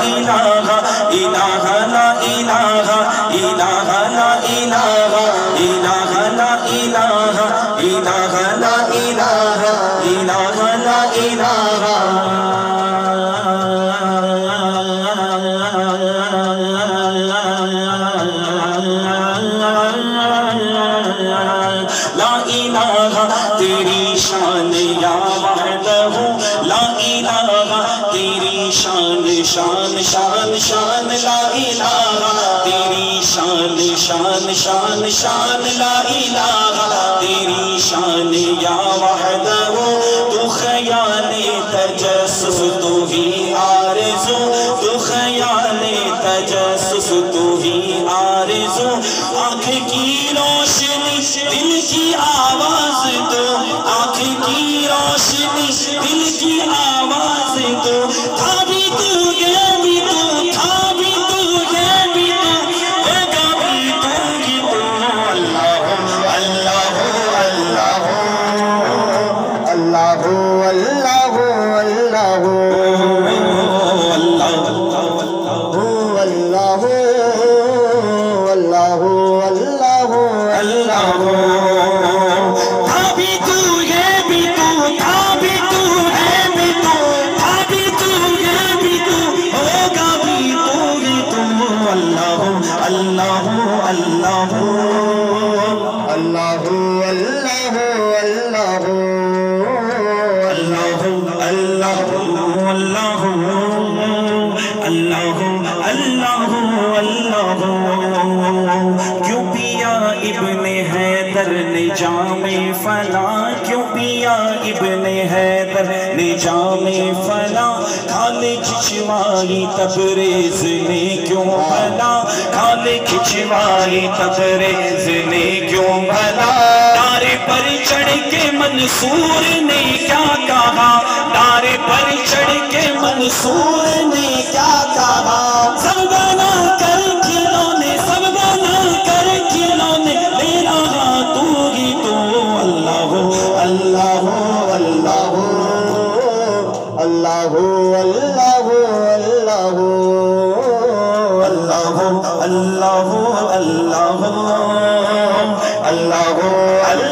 إله إله لا إله إله لا إله إله لا إله إله لا إله إله لا إله لا إله تیری شان یا وحدہ لا الہ تیری شان شان شان شان لا الہ تیری شان شان شان شان لا الہ تیری شان یا وحدہ تو خیال تجسس تو ہی آرزو تو خیال تجسس تو ہی آرزو آنکھ کی روشنی دل کی آواز دو آنکھ کی روشنی دل کی آواز دو تھا بھی تو یہ بھی تو تھا بھی تو یہ بھی تو ہوگا بھی تو ہی تو اللہ اللہ اللہ اللہ اللہ کیوں پیا ابن حیدر نے جام فلاں کیوں پیا ابن حیدر نے جام فلاں کھالے کھچوائی تبریز نے کیوں بھلا کھالے کھچوائی تبریز نے کیوں بھلا دارے پر چڑھ کے منصور نے کیا کہا دارے پر چڑھ کے منصور نے کیا کہا سب بنا کر کھلونے سب بنا کر کھلونے میرا تو ہی تو اللہ اللہ اللہ اللہ اللہ اللہ اللہ اللہ اللہ اللہ